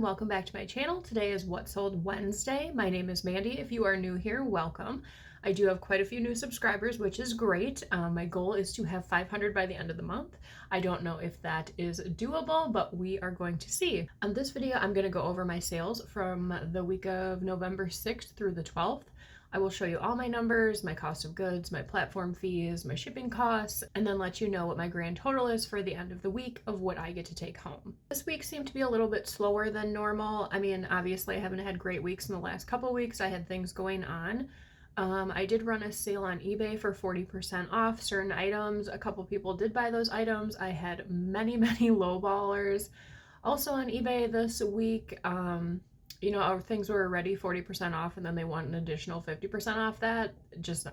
everyone, welcome back to my channel. Today is What Sold Wednesday. My name is Mandy. If you are new here, welcome. I do have quite a few new subscribers, which is great. My goal is to have 500 by the end of the month. I don't know if that is doable, but we are going to see. On this video, I'm going to go over my sales from the week of November 6th through the 12th. I will show you all my numbers, my cost of goods, my platform fees, my shipping costs, and then let you know what my grand total is for the end of the week of what I get to take home. This week seemed to be a little bit slower than normal. I mean, obviously I haven't had great weeks in the last couple weeks. I had things going on. I did run a sale on eBay for 40% off certain items. A couple people did buy those items. I had many lowballers. Also on eBay this week, our things were already 40% off and then they want an additional 50% off that.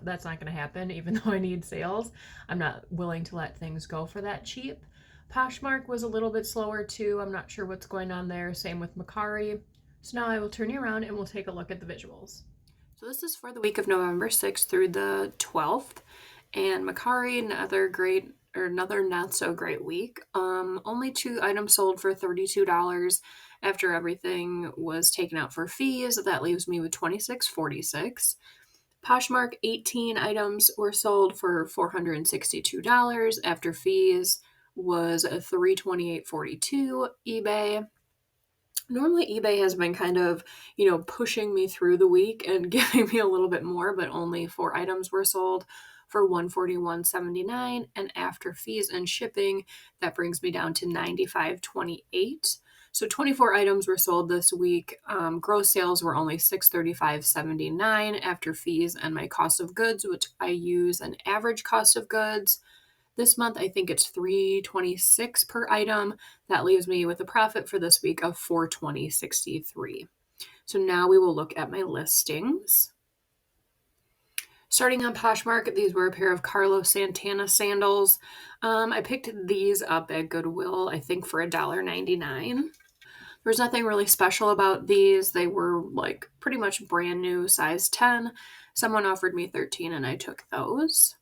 That's not going to happen, even though I need sales. I'm not willing to let things go for that cheap. Poshmark was a little bit slower too. I'm not sure what's going on there. Same with Mercari. So now I will turn you around and we'll take a look at the visuals. So this is for the week of November 6th through the 12th. And Mercari, another not so great week. Only 2 items sold for $32 after everything was taken out for fees. That leaves me with $26.46. Poshmark, 18 items were sold for $462 after fees was $328.42. eBay. Normally eBay has been kind of, pushing me through the week and giving me a little bit more, but only 4 items were sold for $141.79, and after fees and shipping, that brings me down to $95.28. So 24 items were sold this week. Gross sales were only $635.79 after fees and my cost of goods, which I use an average cost of goods. This month, I think it's $326 per item. That leaves me with a profit for this week of $420.63. So now we will look at my listings. Starting on Poshmark, these were a pair of Carlos Santana sandals. I picked these up at Goodwill, I think for $1.99. There's nothing really special about these. They were like pretty much brand new, size 10. Someone offered me 13 and I took those.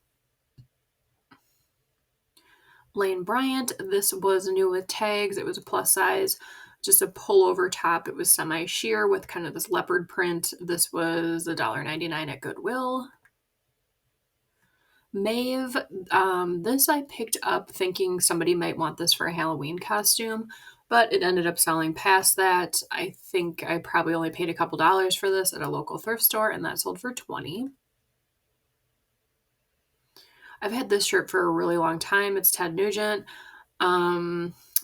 Lane Bryant, this was new with tags. It was a plus size, just a pullover top. It was semi-sheer with kind of this leopard print. This was $1.99 at Goodwill. Maeve, this I picked up thinking somebody might want this for a Halloween costume, but it ended up selling past that. I think I probably only paid a couple dollars for this at a local thrift store, and that sold for $20. I've had this shirt for a really long time. It's Ted Nugent.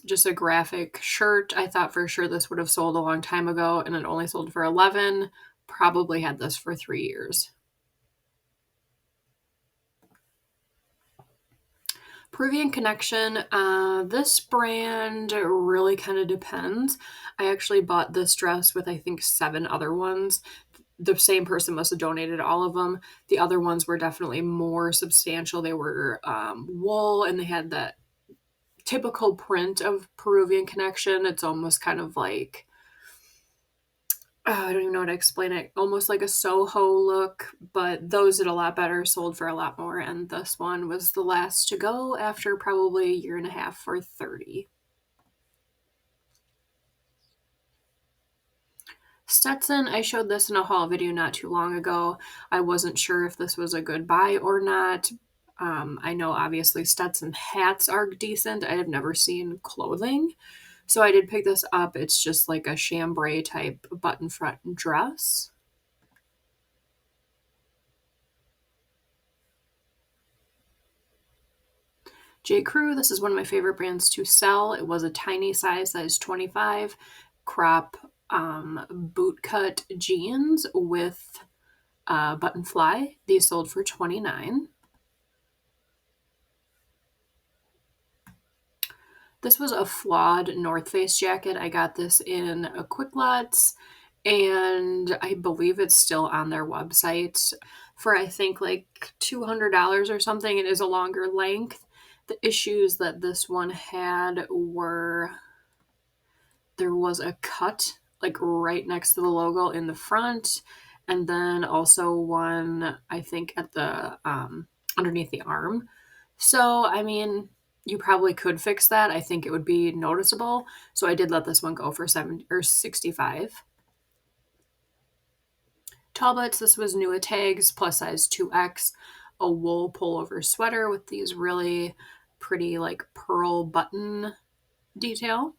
Just a graphic shirt. I thought for sure this would have sold a long time ago, and it only sold for $11. Probably had this for 3 years. Peruvian Connection. This brand really kind of depends. I actually bought this dress with I think 7 other ones. The same person must have donated all of them. The other ones were definitely more substantial. They were wool, and they had that typical print of Peruvian Connection. It's almost kind of like, I don't even know how to explain it, almost like a Soho look, but those did a lot better, sold for a lot more, and this one was the last to go after probably a year and a half for $30. Stetson, I showed this in a haul video not too long ago. I wasn't sure if this was a good buy or not. I know obviously Stetson hats are decent. I have never seen clothing. So I did pick this up. It's just like a chambray type button front dress. J. Crew, this is one of my favorite brands to sell. It was a tiny size 25, crop bootcut jeans with button fly. These sold for $29. This was a flawed North Face jacket. I got this in a Quick Lots, and I believe it's still on their website for I think like $200 or something. It is a longer length. The issues that this one had were there was a cut like right next to the logo in the front, and then also one I think at the underneath the arm. So I mean, You probably could fix that. I think it would be noticeable. So I did let this one go for 7 or 65. Talbots, this was Nua tags, plus size 2X, a wool pullover sweater with these really pretty like pearl button detail.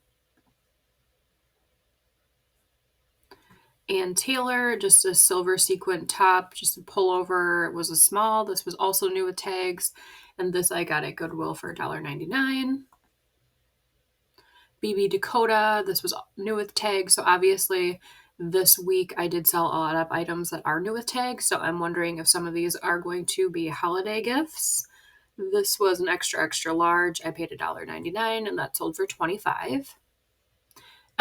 And Taylor, just a silver sequin top, just a pullover. It was a small. This was also new with tags. And this I got at Goodwill for $1.99. BB Dakota, this was new with tags. So obviously this week I did sell a lot of items that are new with tags. So I'm wondering if some of these are going to be holiday gifts. This was an extra, extra large. I paid $1.99 and that sold for $25.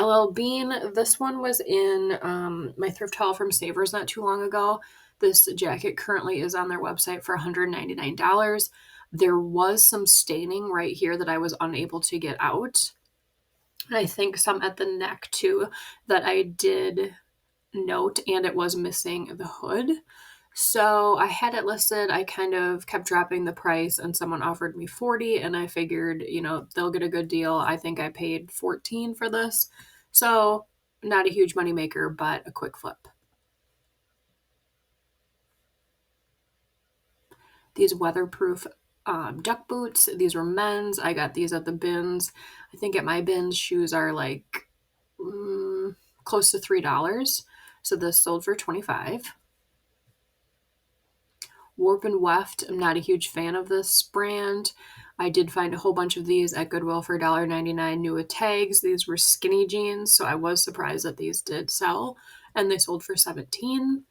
LL Bean, this one was in my thrift haul from Savers not too long ago. This jacket currently is on their website for $199. There was some staining right here that I was unable to get out. And I think some at the neck too that I did note, and it was missing the hood. So I had it listed. I kind of kept dropping the price and someone offered me 40 and I figured, they'll get a good deal. I think I paid 14 for this. So not a huge moneymaker, but a quick flip. These weatherproof duck boots. These were men's. I got these at the bins. I think at my bins, shoes are like close to $3. So this sold for 25. Warp and Weft, I'm not a huge fan of this brand. I did find a whole bunch of these at Goodwill for $1.99 new with tags. These were skinny jeans, so I was surprised that these did sell, and they sold for 17.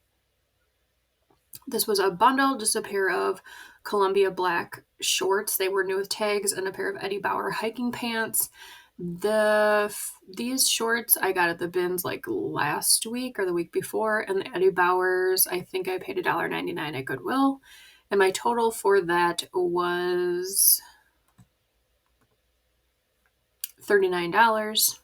This was a bundle, just a pair of Columbia black shorts. They were new with tags, and a pair of Eddie Bauer hiking pants. These shorts I got at the bins like last week or the week before, and the Eddie Bauers, I think I paid $1.99 at Goodwill, and my total for that was $39.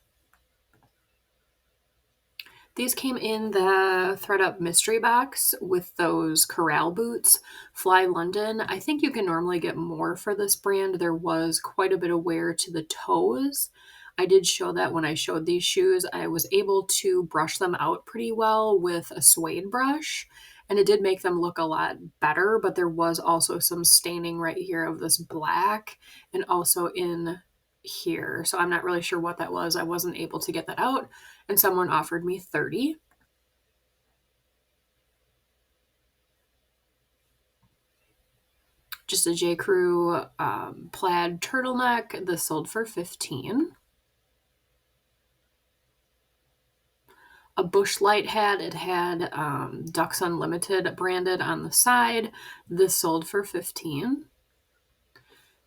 These came in the ThredUp mystery box with those corral boots. Fly London. I think you can normally get more for this brand. There was quite a bit of wear to the toes. I did show that when I showed these shoes. I was able to brush them out pretty well with a suede brush, and it did make them look a lot better, but there was also some staining right here of this black and also in here. So I'm not really sure what that was. I wasn't able to get that out, and someone offered me 30. Just a J. Crew plaid turtleneck. This sold for 15. A Bush Light hat. It had Ducks Unlimited branded on the side. This sold for 15.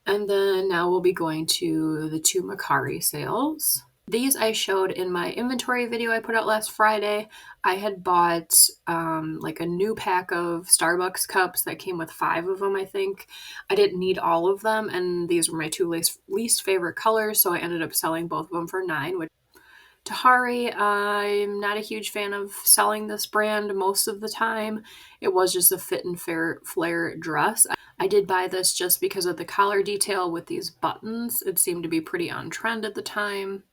And then now we'll be going to the two Mercari sales. These I showed in my inventory video I put out last Friday. I had bought like a new pack of Starbucks cups that came with 5 of them, I think. I didn't need all of them, and these were my two least favorite colors, so I ended up selling both of them for 9. Tahari, I'm not a huge fan of selling this brand most of the time. It was just a fit and flare dress. I did buy this just because of the collar detail with these buttons. It seemed to be pretty on trend at the time.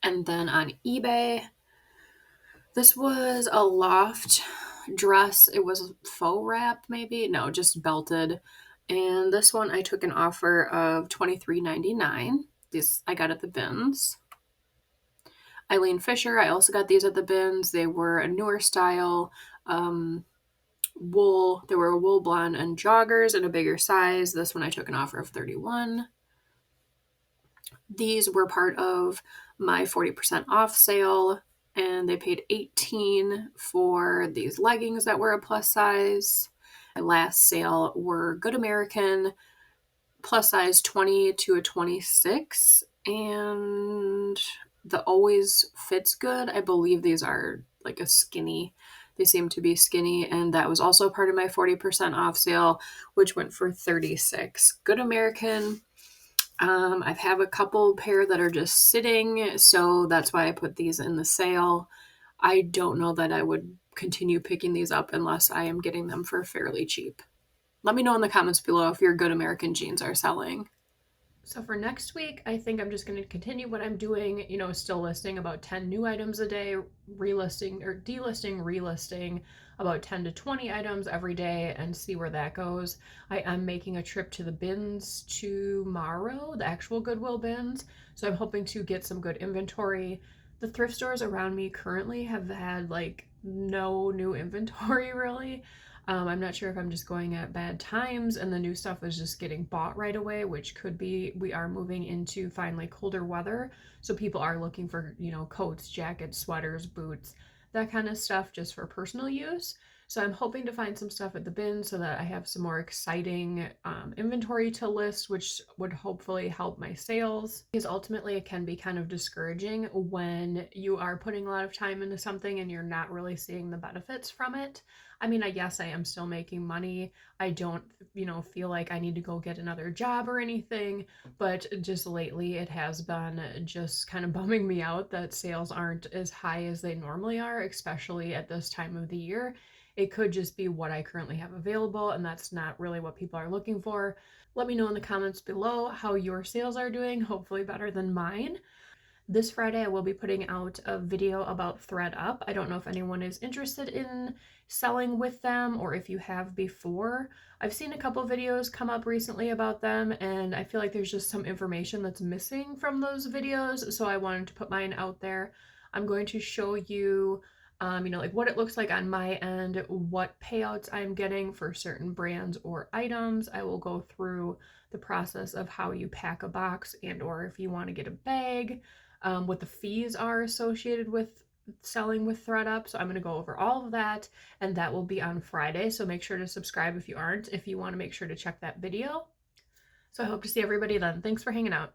And then on eBay, this was a loft dress. It was faux wrap, maybe? No, just belted. And this one I took an offer of $23.99. This I got at the bins. Eileen Fisher, I also got these at the bins. They were a newer style wool. They were a wool blonde and joggers in a bigger size. This one I took an offer of $31. These were part of my 40% off sale, and they paid $18 for these leggings that were a plus size. My last sale were Good American plus size 20 to a 26, and the Always Fits Good. I believe these are like a skinny. They seem to be skinny, and that was also part of my 40% off sale, which went for $36. Good American. I have a couple pair that are just sitting, so that's why I put these in the sale. I don't know that I would continue picking these up unless I am getting them for fairly cheap. Let me know in the comments below if your Good American jeans are selling. So for next week, I think I'm just going to continue what I'm doing, still listing about 10 new items a day, relisting or delisting, relisting about 10 to 20 items every day and see where that goes. I am making a trip to the bins tomorrow, the actual Goodwill bins. So I'm hoping to get some good inventory. The thrift stores around me currently have had like no new inventory really. I'm not sure if I'm just going at bad times and the new stuff is just getting bought right away, which could be we are moving into finally colder weather. So people are looking for, coats, jackets, sweaters, boots, that kind of stuff just for personal use. So I'm hoping to find some stuff at the bin so that I have some more exciting inventory to list, which would hopefully help my sales. Because ultimately, it can be kind of discouraging when you are putting a lot of time into something and you're not really seeing the benefits from it. I mean, I guess I am still making money. I don't, feel like I need to go get another job or anything, but just lately it has been just kind of bumming me out that sales aren't as high as they normally are, especially at this time of the year. It could just be what I currently have available, and that's not really what people are looking for. Let me know in the comments below how your sales are doing, hopefully better than mine. This Friday, I will be putting out a video about ThreadUp. I don't know if anyone is interested in selling with them or if you have before. I've seen a couple videos come up recently about them, and I feel like there's just some information that's missing from those videos, so I wanted to put mine out there. I'm going to show you, like what it looks like on my end, what payouts I'm getting for certain brands or items. I will go through the process of how you pack a box and or if you want to get a bag, what the fees are associated with selling with ThreadUp. So I'm going to go over all of that, and that will be on Friday. So make sure to subscribe if you aren't, if you want to make sure to check that video. So I hope to see everybody then. Thanks for hanging out.